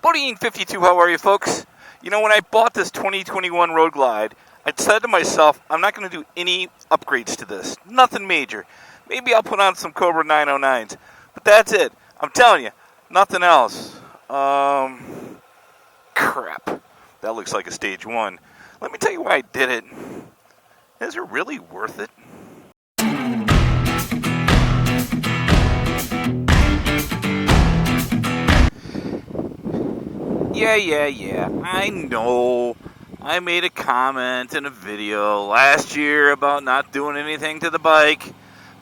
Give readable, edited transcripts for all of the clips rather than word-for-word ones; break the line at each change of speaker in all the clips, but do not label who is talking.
Buddying52, how are you folks? You know, when I bought this 2021 Road Glide, I said to myself, I'm not going to do any upgrades to this. Nothing major. Maybe I'll put on some Cobra 909s. But that's it. I'm telling you, nothing else. Crap. That looks like a stage 1. Let me tell you why I did it. Is it really worth it? Yeah. I know. I made a comment in a video last year about not doing anything to the bike.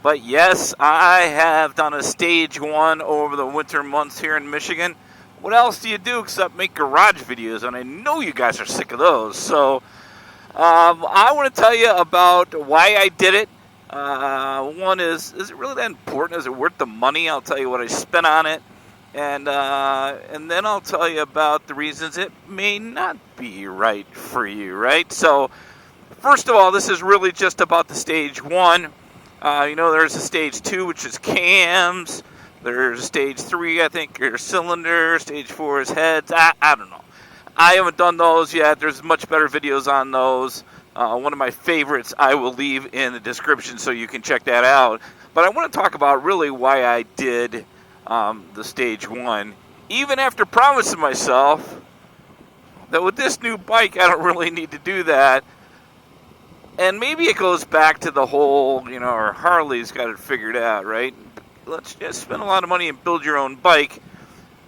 But yes, I have done a stage 1 over the winter months here in Michigan. What else do you do except make garage videos? And I know you guys are sick of those. So I want to tell you about why I did it. One is it really that important? Is it worth the money? I'll tell you what I spent on it. And then I'll tell you about the reasons it may not be right for you, right? So, first of all, this is really just about the stage 1. There's a stage 2, which is cams. There's a stage 3, I think, or cylinder. Stage 4 is heads. I don't know. I haven't done those yet. There's much better videos on those. One of my favorites I will leave in the description so you can check that out. But I want to talk about really why I did the stage 1, even after promising myself that with this new bike I don't really need to do that. And maybe it goes back to the whole, or Harley's got it figured out, right? Let's just spend a lot of money and build your own bike.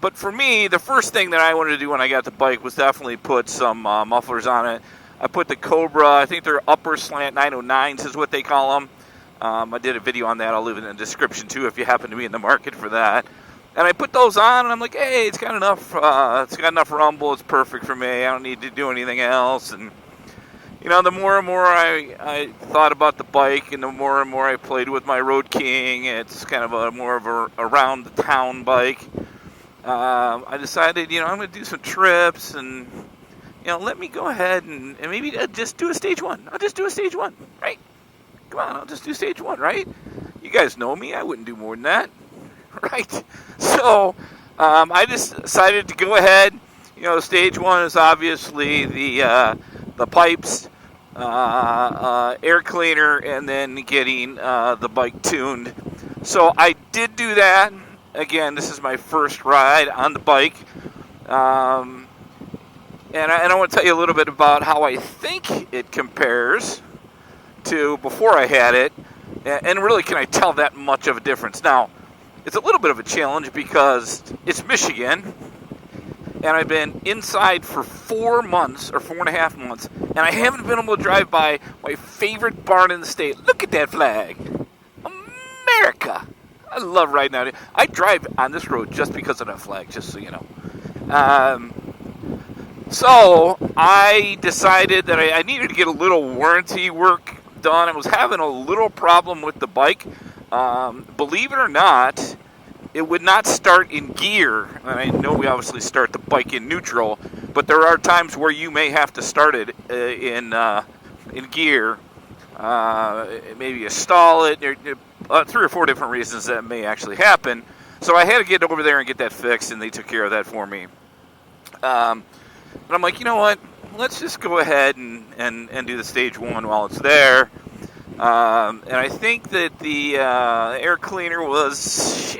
But for me, the first thing that I wanted to do when I got the bike was definitely put some mufflers on it. I put the Cobra, I think they're upper slant 909s is what they call them. I did a video on that. I'll leave it in the description too if you happen to be in the market for that. And I put those on, and I'm like, hey, it's got enough. It's got enough rumble. It's perfect for me. I don't need to do anything else. And the more and more I thought about the bike, and the more and more I played with my Road King, it's kind of more of a around the town bike. I decided, I'm going to do some trips, and let me go ahead and maybe just do a stage 1. I'll just do a stage 1, right? Come on, I'll just do stage 1, right? You guys know me. I wouldn't do more than that, right? So I just decided to go ahead. Stage 1 is obviously the pipes, air cleaner, and then getting the bike tuned. So I did do that. Again, this is my first ride on the bike. And I want to tell you a little bit about how I think it compares to before I had it, and really, can I tell that much of a difference? Now, it's a little bit of a challenge because it's Michigan, and I've been inside for 4 months, or 4.5 months, and I haven't been able to drive by my favorite barn in the state. Look at that flag. America. I love riding out here. I drive on this road just because of that flag, just so you know. So I decided that I needed to get a little warranty work done. I was having a little problem with the bike. Believe it or not, it would not start in gear. And I know we obviously start the bike in neutral, but there are times where you may have to start it in gear. Maybe you stall it. 3 or 4 different reasons that may actually happen. So I had to get over there and get that fixed, and they took care of that for me. But I'm like, you know what? Let's just go ahead and do the stage 1 while it's there. And I think that the air cleaner was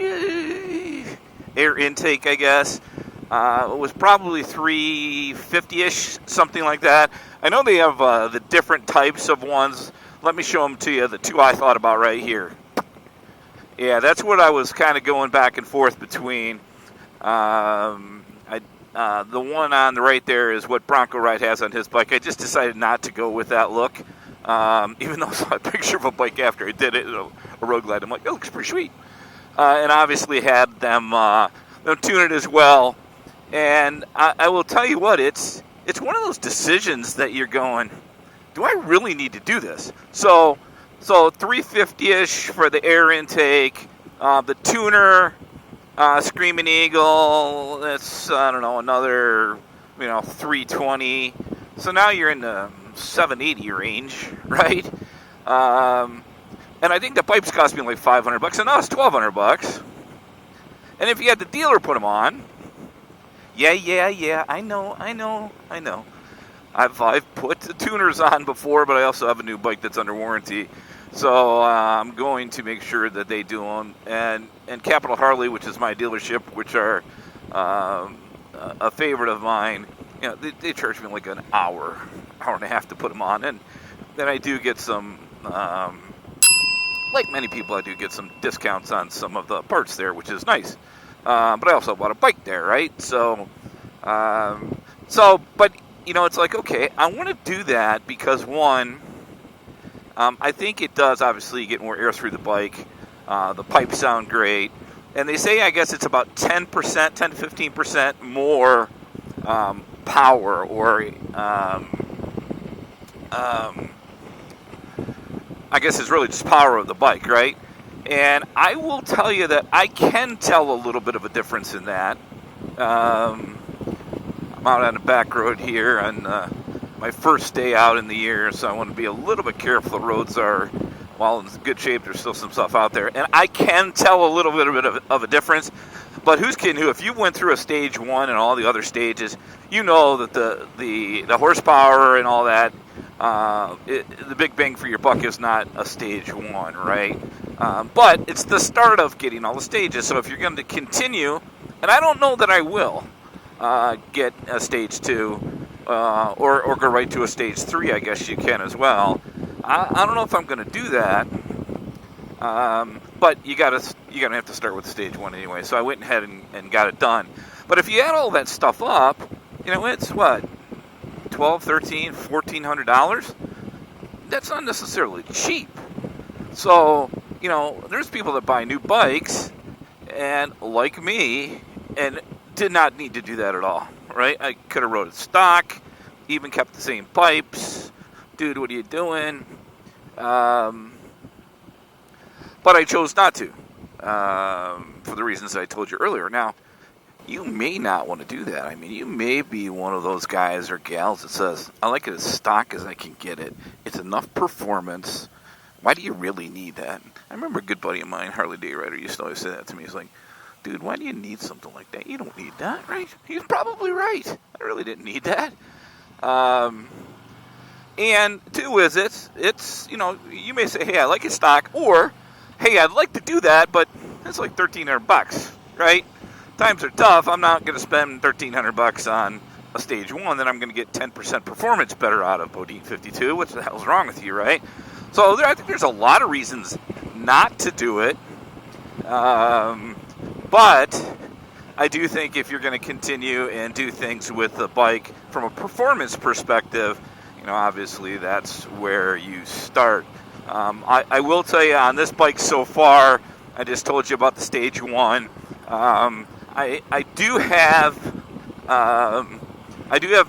air intake, I guess. It was probably $350-ish, something like that. I know they have the different types of ones. Let me show them to you. The 2 I thought about right here. Yeah, that's what I was kind of going back and forth between. The one on the right there is what Bronco Ride has on his bike. I just decided not to go with that look. Even though I saw a picture of a bike after I did it, a Road Glide. I'm like, it looks pretty sweet. And obviously had them tune it as well. And I will tell you what, it's one of those decisions that you're going, do I really need to do this? So $350-ish for the air intake. The tuner, Screaming Eagle, that's, I don't know, another, $320. So now you're in the $780 range, right? And I think the pipes cost me like $500, and now it's $1,200. And if you had the dealer put them on, Yeah. I know. I've put the tuners on before, but I also have a new bike that's under warranty. So I'm going to make sure that they do them. And Capital Harley, which is my dealership, which are a favorite of mine, they charge me like an hour and a half to put them on. And then I do get some, like many people, I do get some discounts on some of the parts there, which is nice. But I also bought a bike there, right? So, but it's like, okay, I want to do that because one, I think it does obviously get more air through the bike. The pipes sound great. And they say, I guess it's about 10% to 15% more power or I guess it's really just power of the bike, right? And I will tell you that I can tell a little bit of a difference in that. I'm out on the back road here on my first day out in the year, so I want to be a little bit careful. The roads are, while in good shape, there's still some stuff out there. And I can tell a little bit of a difference. But who's kidding who? If you went through a stage 1 and all the other stages, you know that the horsepower and all that, the big bang for your buck is not a stage 1, right? But it's the start of getting all the stages. So if you're going to continue, and I don't know that I will get a stage 2 or go right to a stage 3, I guess you can as well. I don't know if I'm going to do that. But you're gonna have to start with stage 1 anyway. So I went ahead and got it done. But if you add all that stuff up, it's what, $1,200, $1,300, $1,400. That's not necessarily cheap. So there's people that buy new bikes, and like me, and did not need to do that at all. Right? I could have rode it stock, even kept the same pipes. Dude, what are you doing? But I chose not to, for the reasons I told you earlier. Now, you may not want to do that. I mean, you may be one of those guys or gals that says, I like it as stock as I can get it. It's enough performance. Why do you really need that? I remember a good buddy of mine, Harley Davidson, used to always say that to me. He's like, dude, why do you need something like that? You don't need that, right? He's probably right. I really didn't need that. And two is it's you may say, hey, I like it stock, or hey, I'd like to do that, but it's like $1,300, right? Times are tough. I'm not going to spend $1,300 on a stage 1 that I'm going to get 10% performance better out of Bodine 52. What the hell's wrong with you, right? So I think there's a lot of reasons not to do it. But I do think if you're going to continue and do things with the bike from a performance perspective, obviously that's where you start. I will tell you on this bike so far, I just told you about the stage 1. I do have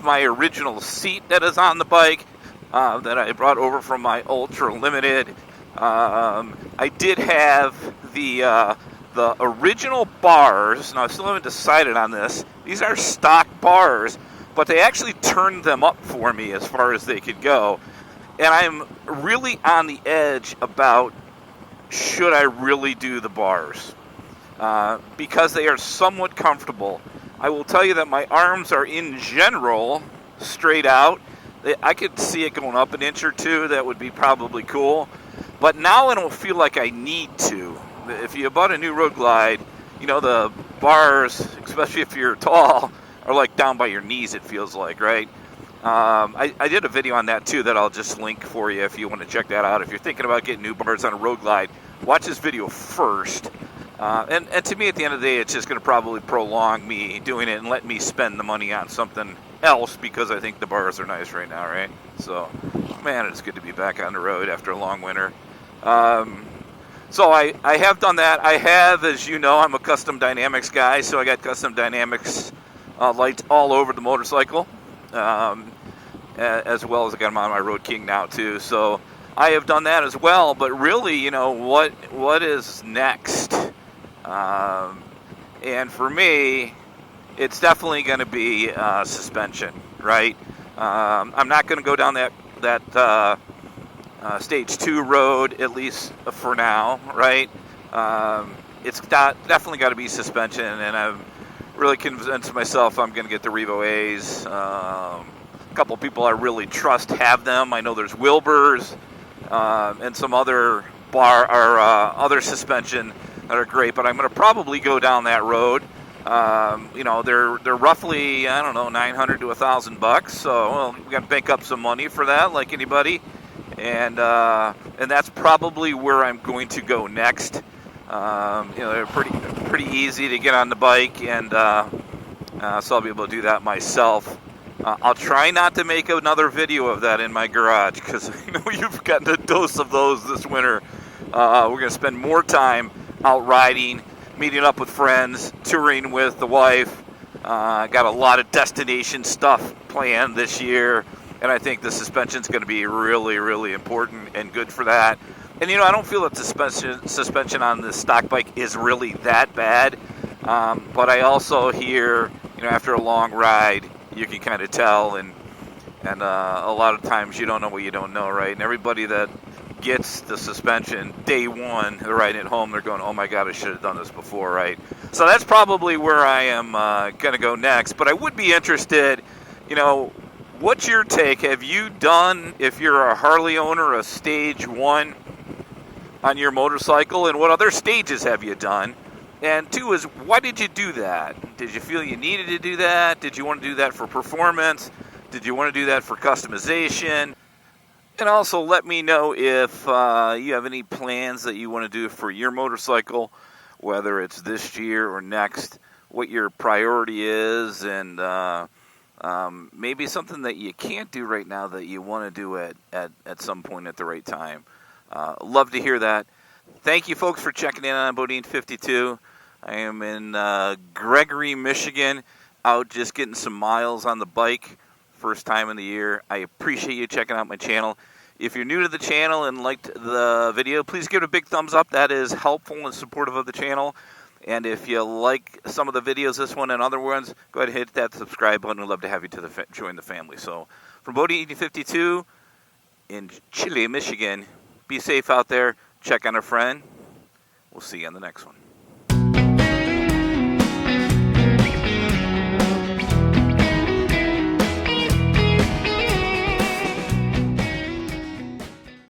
my original seat that is on the bike that I brought over from my Ultra Limited. I did have the original bars. Now I still haven't decided on this. These are stock bars, but they actually turned them up for me as far as they could go. And I'm really on the edge about should I really do the bars, because they are somewhat comfortable. I will tell you that my arms are in general straight out. I could see it going up an inch or two. That would be probably cool. But now I don't feel like I need to. If you bought a new Road Glide, the bars, especially if you're tall, are like down by your knees, it feels like, right? I did a video on that too that I'll just link for you if you want to check that out. If you're thinking about getting new bars on a Road Glide, watch this video first. And to me, at the end of the day, it's just going to probably prolong me doing it and let me spend the money on something else because I think the bars are nice right now, right? So, man, it's good to be back on the road after a long winter. So I have done that. I have, as you know, I'm a custom dynamics guy, so I got custom dynamics lights all over the motorcycle. As well as I got them on my Road King now too. So I have done that as well. But really, what is next? And for me, it's definitely going to be suspension, right? I'm not going to go down that stage 2 road, at least for now, right? It's definitely got to be suspension, and I'm really convinced myself I'm going to get the Revo A's. A couple people I really trust have them. I know there's Wilbur's and some other other suspension that are great, but I'm going to probably go down that road. They're roughly, I don't know, $900 to $1,000. So we got to bank up some money for that, like anybody, and that's probably where I'm going to go next. They're pretty easy to get on the bike, and so I'll be able to do that myself. I'll try not to make another video of that in my garage, because I know you've gotten a dose of those this winter. We're going to spend more time out riding, meeting up with friends, touring with the wife. Got a lot of destination stuff planned this year, and I think the suspension's going to be really, really important and good for that. And, I don't feel that the suspension on the stock bike is really that bad, but I also hear, after a long ride, you can kind of tell, and a lot of times you don't know what you don't know, right? And everybody that gets the suspension day one, they're riding it home, they're going, oh my God, I should have done this before, right? So that's probably where I am going to go next. But I would be interested, what's your take? Have you done, if you're a Harley owner, a Stage 1 on your motorcycle, and what other stages have you done? And 2 is, why did you do that? Did you feel you needed to do that? Did you want to do that for performance? Did you want to do that for customization? And also let me know if you have any plans that you want to do for your motorcycle, whether it's this year or next, what your priority is, and maybe something that you can't do right now that you want to do at some point at the right time. Love to hear that. Thank you, folks, for checking in on Bodine 52. I am in Gregory, Michigan, out just getting some miles on the bike. First time in the year. I appreciate you checking out my channel. If you're new to the channel and liked the video, please give it a big thumbs up. That is helpful and supportive of the channel. And if you like some of the videos, this one and other ones, go ahead and hit that subscribe button. We'd love to have you join the family. So from Bodine 52 in Chile, Michigan, be safe out there. Check on a friend. We'll see you on the next one.